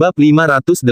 Bab 588.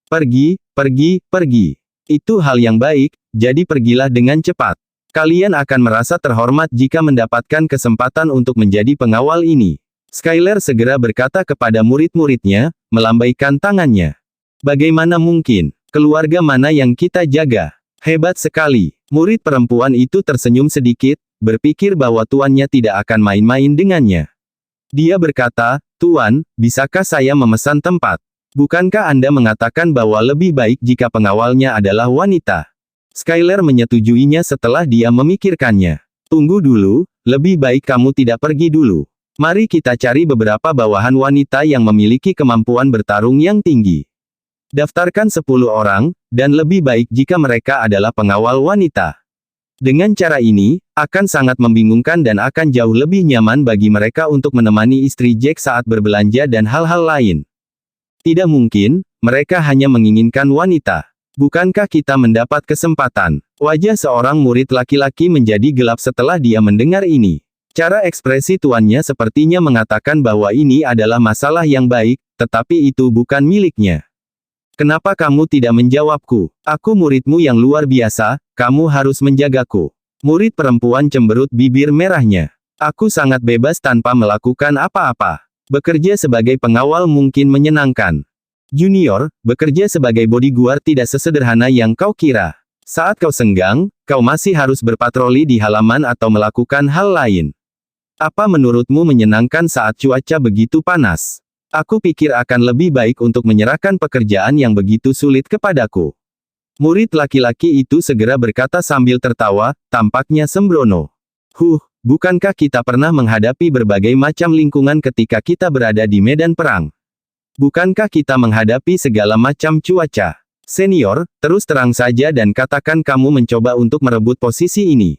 Pergi, pergi, pergi. Itu hal yang baik, jadi pergilah dengan cepat. Kalian akan merasa terhormat jika mendapatkan kesempatan untuk menjadi pengawal ini. Skyler segera berkata kepada murid-muridnya, melambaikan tangannya. Bagaimana mungkin? Keluarga mana yang kita jaga? Hebat sekali. Murid perempuan itu tersenyum sedikit, berpikir bahwa tuannya tidak akan main-main dengannya. Dia berkata, "Tuan, bisakah saya memesan tempat? Bukankah Anda mengatakan bahwa lebih baik jika pengawalnya adalah wanita?" Skyler menyetujuinya setelah dia memikirkannya. "Tunggu dulu, lebih baik kamu tidak pergi dulu. Mari kita cari beberapa bawahan wanita yang memiliki kemampuan bertarung yang tinggi. Daftarkan 10 orang, dan lebih baik jika mereka adalah pengawal wanita. Dengan cara ini, akan sangat membingungkan dan akan jauh lebih nyaman bagi mereka untuk menemani istri Jack saat berbelanja dan hal-hal lain. Tidak mungkin, mereka hanya menginginkan wanita. Bukankah kita mendapat kesempatan?" Wajah seorang murid laki-laki menjadi gelap setelah dia mendengar ini. Cara ekspresi tuannya sepertinya mengatakan bahwa ini adalah masalah yang baik, tetapi itu bukan miliknya. "Kenapa kamu tidak menjawabku? Aku muridmu yang luar biasa, kamu harus menjagaku." Murid perempuan cemberut bibir merahnya. "Aku sangat bebas tanpa melakukan apa-apa. Bekerja sebagai pengawal mungkin menyenangkan. Junior, bekerja sebagai bodyguard tidak sesederhana yang kau kira. Saat kau senggang, kau masih harus berpatroli di halaman atau melakukan hal lain. Apa menurutmu menyenangkan saat cuaca begitu panas? Aku pikir akan lebih baik untuk menyerahkan pekerjaan yang begitu sulit kepadaku." Murid laki-laki itu segera berkata sambil tertawa, tampaknya sembrono. Bukankah kita pernah menghadapi berbagai macam lingkungan ketika kita berada di medan perang? Bukankah kita menghadapi segala macam cuaca? Senior, terus terang saja dan katakan kamu mencoba untuk merebut posisi ini.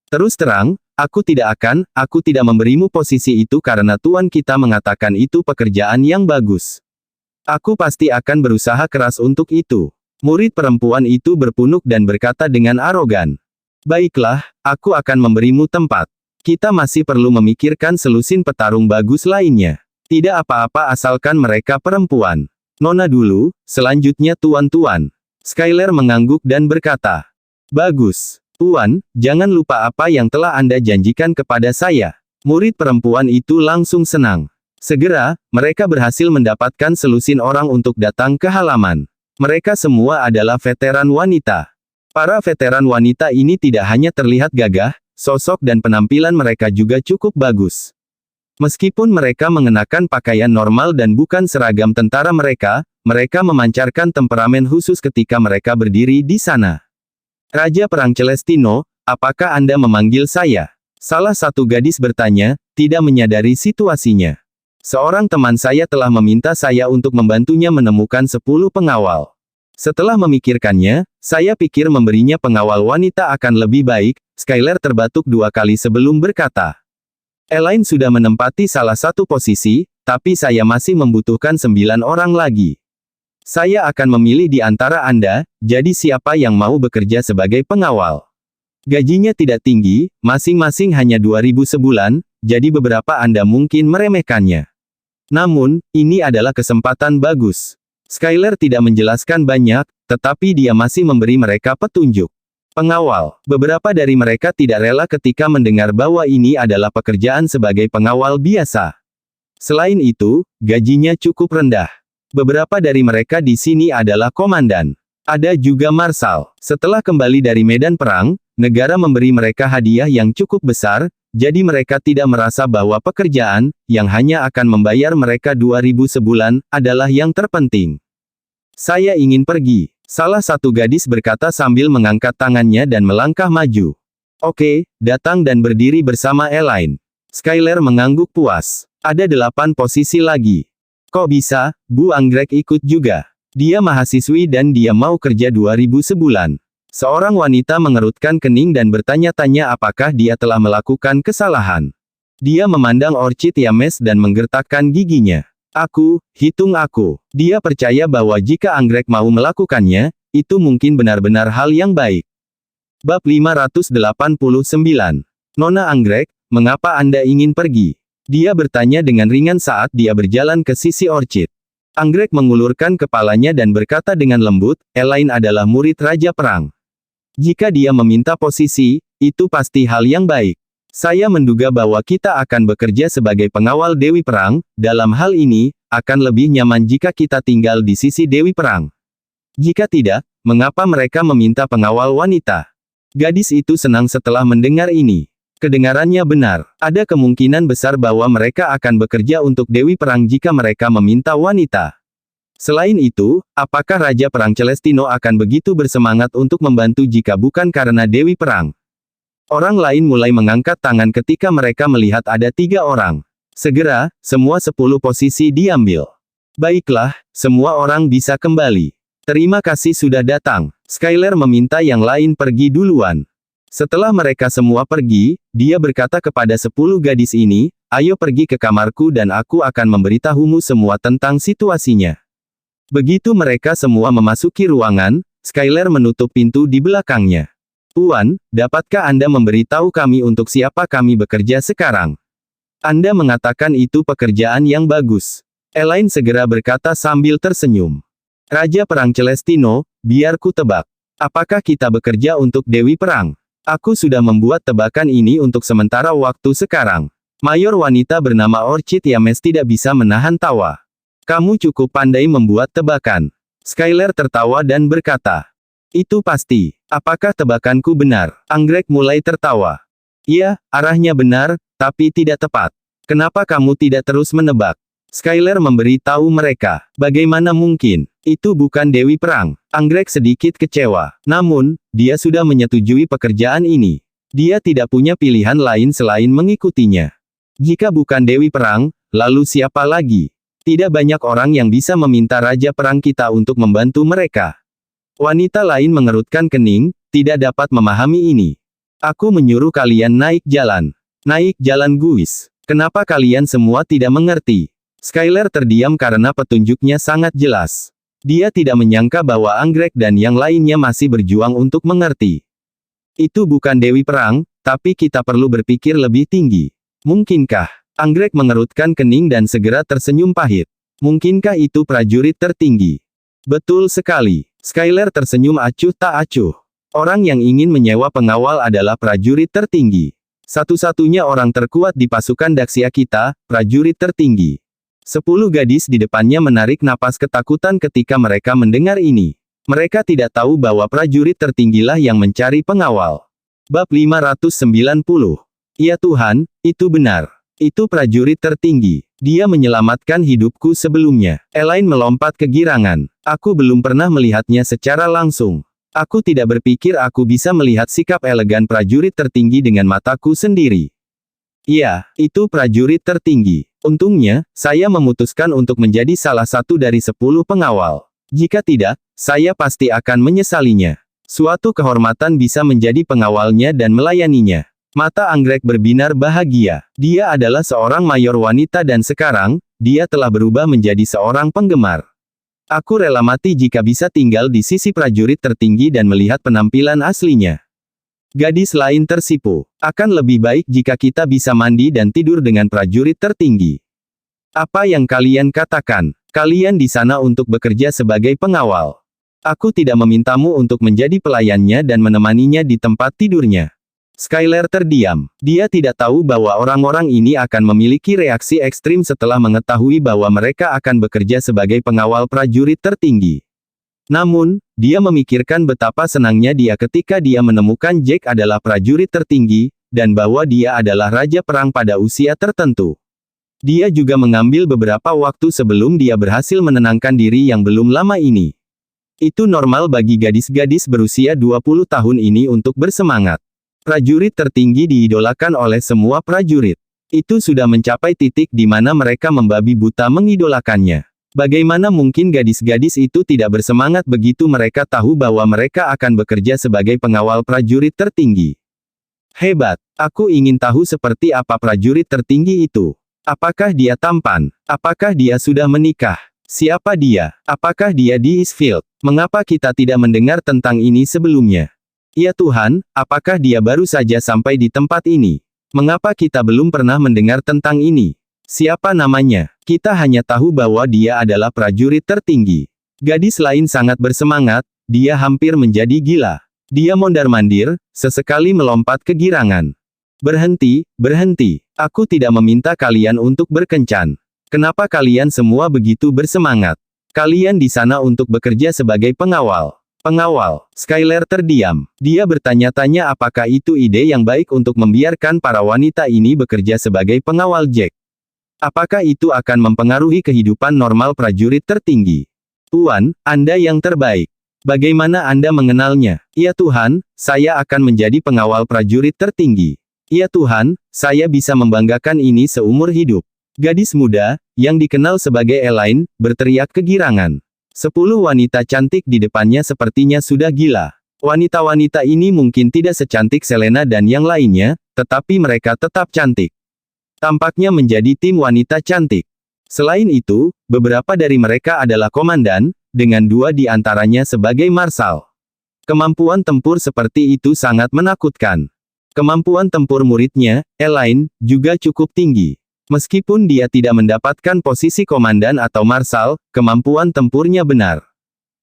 Terus terang, aku tidak memberimu posisi itu karena tuan kita mengatakan itu pekerjaan yang bagus. Aku pasti akan berusaha keras untuk itu. Murid perempuan itu berpunuk dan berkata dengan arogan. "Baiklah, aku akan memberimu tempat. Kita masih perlu memikirkan selusin petarung bagus lainnya. Tidak apa-apa asalkan mereka perempuan. Nona dulu, selanjutnya tuan-tuan." Skyler mengangguk dan berkata, "Bagus. Tuan, jangan lupa apa yang telah Anda janjikan kepada saya." Murid perempuan itu langsung senang. Segera, mereka berhasil mendapatkan selusin orang untuk datang ke halaman. Mereka semua adalah veteran wanita. Para veteran wanita ini tidak hanya terlihat gagah, sosok dan penampilan mereka juga cukup bagus. Meskipun mereka mengenakan pakaian normal dan bukan seragam tentara mereka memancarkan temperamen khusus ketika mereka berdiri di sana. "Raja Perang Celestino, apakah Anda memanggil saya?" Salah satu gadis bertanya, tidak menyadari situasinya. "Seorang teman saya telah meminta saya untuk membantunya menemukan 10 pengawal. Setelah memikirkannya, saya pikir memberinya pengawal wanita akan lebih baik." Skyler terbatuk 2 kali sebelum berkata. "Elaine sudah menempati salah satu posisi, tapi saya masih membutuhkan 9 orang lagi. Saya akan memilih di antara Anda, jadi siapa yang mau bekerja sebagai pengawal? Gajinya tidak tinggi, masing-masing hanya 2.000 sebulan, jadi beberapa Anda mungkin meremehkannya. Namun, ini adalah kesempatan bagus." Skyler tidak menjelaskan banyak, tetapi dia masih memberi mereka petunjuk. Pengawal. Beberapa dari mereka tidak rela ketika mendengar bahwa ini adalah pekerjaan sebagai pengawal biasa. Selain itu, gajinya cukup rendah. Beberapa dari mereka di sini adalah komandan. Ada juga marsal. Setelah kembali dari medan perang, negara memberi mereka hadiah yang cukup besar, jadi mereka tidak merasa bahwa pekerjaan, yang hanya akan membayar mereka 2.000 sebulan, adalah yang terpenting. "Saya ingin pergi," salah satu gadis berkata sambil mengangkat tangannya dan melangkah maju. "Oke, datang dan berdiri bersama Elaine." Skyler mengangguk puas. "Ada 8 posisi lagi. Kok bisa, Bu Anggrek ikut juga? Dia mahasiswi dan dia mau kerja 2.000 sebulan." Seorang wanita mengerutkan kening dan bertanya-tanya apakah dia telah melakukan kesalahan. Dia memandang Orchid Yames dan menggertakkan giginya. Hitung aku. Dia percaya bahwa jika Anggrek mau melakukannya, itu mungkin benar-benar hal yang baik. Bab 589. "Nona Anggrek, mengapa Anda ingin pergi?" Dia bertanya dengan ringan saat dia berjalan ke sisi Orchid. Anggrek mengulurkan kepalanya dan berkata dengan lembut, Elaine adalah murid Raja Perang. Jika dia meminta posisi, itu pasti hal yang baik. Saya menduga bahwa kita akan bekerja sebagai pengawal Dewi Perang. Dalam hal ini, akan lebih nyaman jika kita tinggal di sisi Dewi Perang. Jika tidak, mengapa mereka meminta pengawal wanita? Gadis itu senang setelah mendengar ini. Kedengarannya benar. Ada kemungkinan besar bahwa mereka akan bekerja untuk Dewi Perang jika mereka meminta wanita. Selain itu, apakah Raja Perang Celestino akan begitu bersemangat untuk membantu jika bukan karena Dewi Perang? Orang lain mulai mengangkat tangan ketika mereka melihat ada 3 orang. Segera, semua 10 posisi diambil. Baiklah, semua orang bisa kembali. Terima kasih sudah datang. Skyler meminta yang lain pergi duluan. Setelah mereka semua pergi, dia berkata kepada 10 gadis ini, ayo pergi ke kamarku dan aku akan memberitahumu semua tentang situasinya. Begitu mereka semua memasuki ruangan, Skyler menutup pintu di belakangnya. Tuan, dapatkah Anda memberitahu kami untuk siapa kami bekerja sekarang? Anda mengatakan itu pekerjaan yang bagus. Elaine segera berkata sambil tersenyum. Raja Perang Celestino, biar ku tebak. Apakah kita bekerja untuk Dewi Perang? Aku sudah membuat tebakan ini untuk sementara waktu sekarang. Mayor wanita bernama Orchid Yames tidak bisa menahan tawa. Kamu cukup pandai membuat tebakan. Skyler tertawa dan berkata. Itu pasti. Apakah tebakanku benar? Anggrek mulai tertawa. Iya, arahnya benar, tapi tidak tepat. Kenapa kamu tidak terus menebak? Skyler memberi tahu mereka. Bagaimana mungkin? Itu bukan Dewi Perang. Anggrek sedikit kecewa. Namun, dia sudah menyetujui pekerjaan ini. Dia tidak punya pilihan lain selain mengikutinya. Jika bukan Dewi Perang, lalu siapa lagi? Tidak banyak orang yang bisa meminta Raja Perang kita untuk membantu mereka. Wanita lain mengerutkan kening, tidak dapat memahami ini. Aku menyuruh kalian naik jalan. Naik jalan guys. Kenapa kalian semua tidak mengerti? Skyler terdiam karena petunjuknya sangat jelas. Dia tidak menyangka bahwa Anggrek dan yang lainnya masih berjuang untuk mengerti. Itu bukan Dewi Perang, tapi kita perlu berpikir lebih tinggi. Mungkinkah? Anggrek mengerutkan kening dan segera tersenyum pahit. Mungkinkah itu prajurit tertinggi? Betul sekali. Skyler tersenyum acuh tak acuh. Orang yang ingin menyewa pengawal adalah prajurit tertinggi. Satu-satunya orang terkuat di pasukan Daxia kita, prajurit tertinggi. 10 gadis di depannya menarik napas ketakutan ketika mereka mendengar ini. Mereka tidak tahu bahwa prajurit tertinggilah yang mencari pengawal. Bab 590. Ya Tuhan, itu benar. Itu prajurit tertinggi. Dia menyelamatkan hidupku sebelumnya. Elaine melompat kegirangan. Aku belum pernah melihatnya secara langsung. Aku tidak berpikir aku bisa melihat sikap elegan prajurit tertinggi dengan mataku sendiri. Iya, itu prajurit tertinggi. Untungnya, saya memutuskan untuk menjadi salah satu dari 10 pengawal. Jika tidak, saya pasti akan menyesalinya. Suatu kehormatan bisa menjadi pengawalnya dan melayaninya. Mata Anggrek berbinar bahagia. Dia adalah seorang mayor wanita dan sekarang, dia telah berubah menjadi seorang penggemar. Aku rela mati jika bisa tinggal di sisi prajurit tertinggi dan melihat penampilan aslinya. Gadis lain tersipu. Akan lebih baik jika kita bisa mandi dan tidur dengan prajurit tertinggi. Apa yang kalian katakan? Kalian di sana untuk bekerja sebagai pengawal. Aku tidak memintamu untuk menjadi pelayannya dan menemaninya di tempat tidurnya. Skyler terdiam. Dia tidak tahu bahwa orang-orang ini akan memiliki reaksi ekstrim setelah mengetahui bahwa mereka akan bekerja sebagai pengawal prajurit tertinggi. Namun, dia memikirkan betapa senangnya dia ketika dia menemukan Jack adalah prajurit tertinggi, dan bahwa dia adalah Raja Perang pada usia tertentu. Dia juga mengambil beberapa waktu sebelum dia berhasil menenangkan diri yang belum lama ini. Itu normal bagi gadis-gadis berusia 20 tahun ini untuk bersemangat. Prajurit tertinggi diidolakan oleh semua prajurit. Itu sudah mencapai titik di mana mereka membabi buta mengidolakannya. Bagaimana mungkin gadis-gadis itu tidak bersemangat begitu mereka tahu bahwa mereka akan bekerja sebagai pengawal prajurit tertinggi? Hebat! Aku ingin tahu seperti apa prajurit tertinggi itu. Apakah dia tampan? Apakah dia sudah menikah? Siapa dia? Apakah dia di Eastfield? Mengapa kita tidak mendengar tentang ini sebelumnya? Ya Tuhan, apakah dia baru saja sampai di tempat ini? Mengapa kita belum pernah mendengar tentang ini? Siapa namanya? Kita hanya tahu bahwa dia adalah prajurit tertinggi. Gadis lain sangat bersemangat, dia hampir menjadi gila. Dia mondar-mandir, sesekali melompat kegirangan. Berhenti, berhenti. Aku tidak meminta kalian untuk berkencan. Kenapa kalian semua begitu bersemangat? Kalian di sana untuk bekerja sebagai pengawal. Pengawal. Skyler terdiam. Dia bertanya-tanya apakah itu ide yang baik untuk membiarkan para wanita ini bekerja sebagai pengawal Jack. Apakah itu akan mempengaruhi kehidupan normal prajurit tertinggi? Tuan, Anda yang terbaik. Bagaimana Anda mengenalnya? Ya Tuhan, saya akan menjadi pengawal prajurit tertinggi. Ya Tuhan, saya bisa membanggakan ini seumur hidup. Gadis muda, yang dikenal sebagai Elaine, berteriak kegirangan. 10 wanita cantik di depannya sepertinya sudah gila. Wanita-wanita ini mungkin tidak secantik Selena dan yang lainnya, tetapi mereka tetap cantik. Tampaknya menjadi tim wanita cantik. Selain itu, beberapa dari mereka adalah komandan, dengan 2 di antaranya sebagai marsal. Kemampuan tempur seperti itu sangat menakutkan. Kemampuan tempur muridnya, Elaine, juga cukup tinggi. Meskipun dia tidak mendapatkan posisi komandan atau marsal, kemampuan tempurnya benar.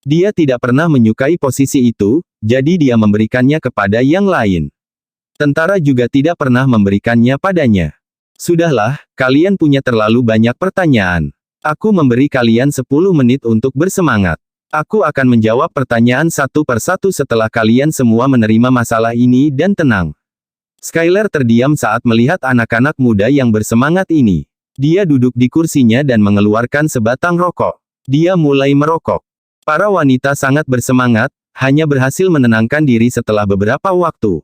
Dia tidak pernah menyukai posisi itu, jadi dia memberikannya kepada yang lain. Tentara juga tidak pernah memberikannya padanya. Sudahlah, kalian punya terlalu banyak pertanyaan. Aku memberi kalian 10 menit untuk bersemangat. Aku akan menjawab pertanyaan satu persatu setelah kalian semua menerima masalah ini dan tenang. Skyler terdiam saat melihat anak-anak muda yang bersemangat ini. Dia duduk di kursinya dan mengeluarkan sebatang rokok. Dia mulai merokok. Para wanita sangat bersemangat, hanya berhasil menenangkan diri setelah beberapa waktu.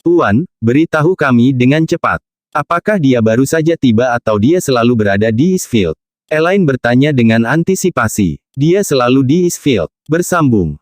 Tuan, beritahu kami dengan cepat. Apakah dia baru saja tiba atau dia selalu berada di Eastfield? Elaine bertanya dengan antisipasi. Dia selalu di Eastfield. Bersambung.